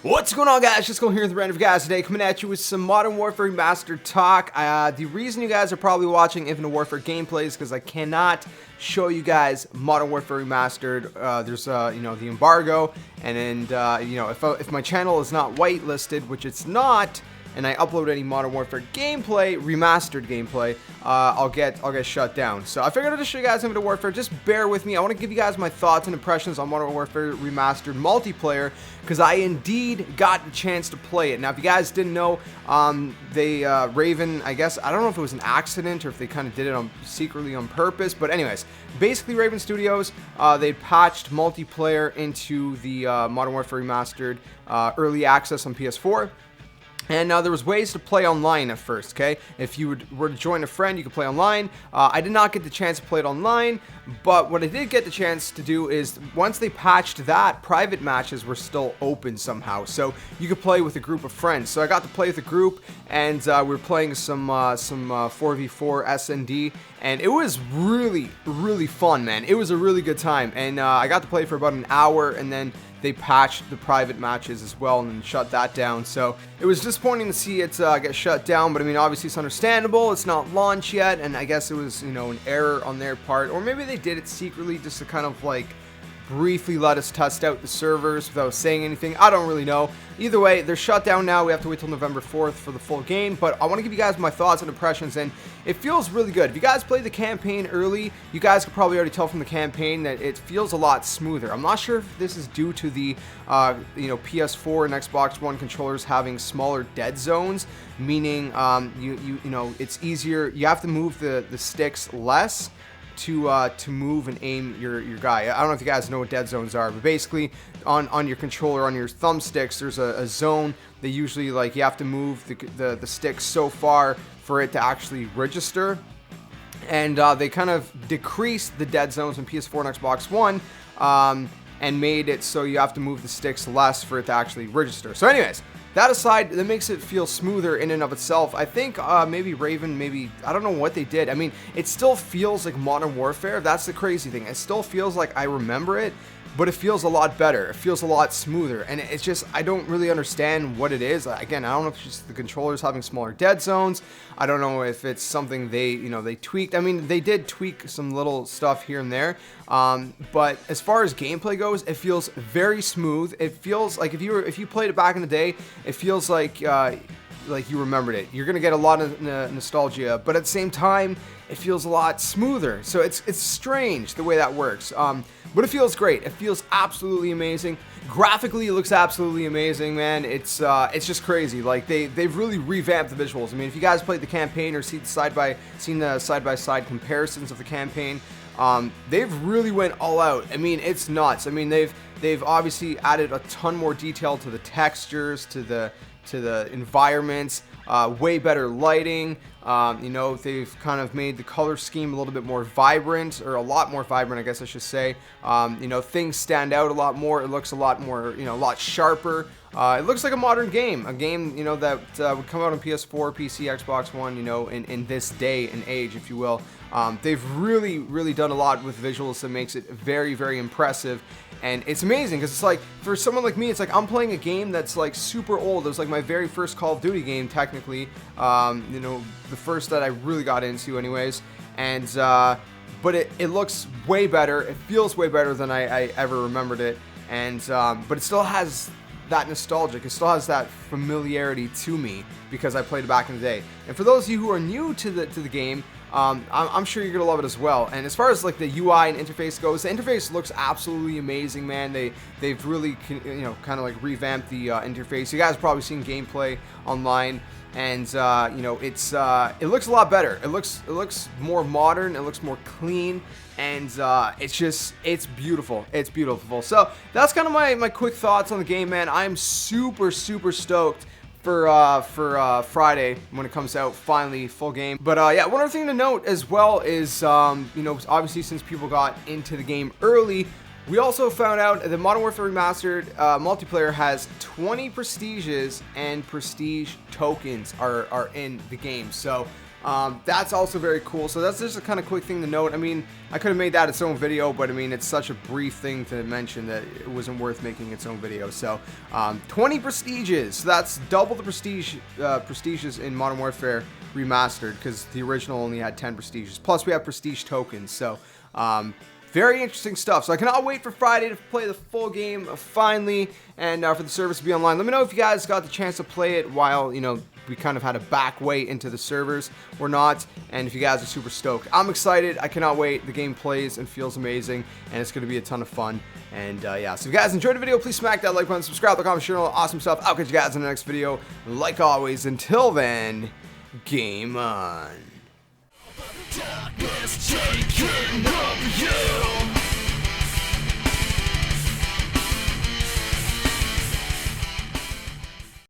What's going on, guys? JSkeleton here with Random Guys today, coming at you with some Modern Warfare Remastered talk. The reason you guys are probably watching Infinite Warfare gameplay is because I cannot show you guys Modern Warfare Remastered. There's the embargo, and if my channel is not whitelisted, which it's not, and I upload any Modern Warfare gameplay, remastered gameplay, I'll get shut down. So I figured I'd just show you guys Infinite Warfare. Just bear with me. I want to give you guys my thoughts and impressions on Modern Warfare Remastered multiplayer, because I indeed got the chance to play it. Now, if you guys didn't know, Raven, I guess, I don't know if it was an accident or if they kind of did it secretly on purpose, but anyways, basically Raven Studios, they patched multiplayer into the Modern Warfare Remastered early access on PS4. And there was ways to play online at first, okay? If you were to join a friend, you could play online. I did not get the chance to play it online, but what I did get the chance to do is, once they patched that, private matches were still open somehow. So you could play with a group of friends. So I got to play with a group, and we were playing some 4v4 SND, and it was really, really fun, man. It was a really good time, and I got to play for about an hour, and then they patched the private matches as well and then shut that down. So it was disappointing to see it get shut down, but I mean, obviously it's understandable. It's not launched yet, and I guess it was, an error on their part, or maybe they did it secretly just to kind of like briefly let us test out the servers without saying anything. I don't really know. Either way, they're shut down now. We have to wait till November 4th for the full game, but I want to give you guys my thoughts and impressions, and it feels really good. If you guys played the campaign early, you guys could probably already tell from the campaign that it feels a lot smoother. I'm not sure if this is due to the PS4 and Xbox One controllers having smaller dead zones, meaning it's easier. You have to move the sticks less to move and aim your guy. I don't know if you guys know what dead zones are, but basically on your controller, on your thumbsticks, there's a zone that usually, like, you have to move the stick so far for it to actually register, and they kind of decreased the dead zones in PS4 and Xbox One, and made it so you have to move the sticks less for it to actually register. So anyways, that aside, that makes it feel smoother in and of itself. I think maybe Raven, I don't know what they did. I mean, it still feels like Modern Warfare. That's the crazy thing. It still feels like I remember it, but it feels a lot better. It feels a lot smoother, and it's just, I don't really understand what it is. Again, I don't know if it's just the controllers having smaller dead zones. I don't know if it's something they tweaked. I mean, they did tweak some little stuff here and there, but as far as gameplay goes, it feels very smooth. It feels like if you played it back in the day, it feels like you remembered it. You're gonna get a lot of nostalgia, but at the same time, it feels a lot smoother. So it's strange the way that works. But it feels great. It feels absolutely amazing. Graphically, it looks absolutely amazing, man. It's just crazy. Like, they've really revamped the visuals. I mean, if you guys played the campaign or seen the side-by-side comparisons of the campaign, they've really went all out. I mean, it's nuts. I mean, they've obviously added a ton more detail to the textures, to the environments, way better lighting. They've kind of made the color scheme a little bit more vibrant, or a lot more vibrant, I guess I should say. Things stand out a lot more. It looks a lot more, a lot sharper. It looks like a modern game, that would come out on PS4, PC, Xbox One, in this day and age, if you will. They've really, really done a lot with visuals that makes it very, very impressive. And it's amazing, because it's like, for someone like me, it's like I'm playing a game that's like super old. It was like my very first Call of Duty game, technically. The first that I really got into anyways. And, but it looks way better. It feels way better than I ever remembered it. And, but it still has that nostalgic. It still has that familiarity to me, because I played it back in the day. And for those of you who are new to the game, I'm sure you're gonna love it as well. And as far as like the UI and interface goes, the interface looks absolutely amazing, man. They've really kind of like revamped the interface. You guys have probably seen gameplay online, and it looks a lot better. It looks more modern. It looks more clean, and it's beautiful. It's beautiful. So that's kind of my quick thoughts on the game, man. I'm super stoked for Friday when it comes out, finally, full game. But yeah, one other thing to note as well is, obviously, since people got into the game early, We also found out that Modern Warfare Remastered multiplayer has 20 prestiges and prestige tokens are in the game. So that's also very cool. So that's just a kind of quick thing to note. I mean, I could have made that its own video, but I mean, it's such a brief thing to mention that it wasn't worth making its own video. So 20 prestiges. So that's double the prestiges in Modern Warfare Remastered, because the original only had 10 prestiges. Plus, we have prestige tokens. So very interesting stuff. So I cannot wait for Friday to play the full game finally, and for the service to be online. Let me know if you guys got the chance to play it while, you know, we kind of had a back way into the servers or not, and if you guys are super stoked. I'm excited. I cannot wait. The game plays and feels amazing, and it's going to be a ton of fun. And yeah, so if you guys enjoyed the video, please smack that like button, subscribe, like, comment, share, all that awesome stuff. I'll catch you guys in the next video. Like always, until then, game on. Darkness taking over you.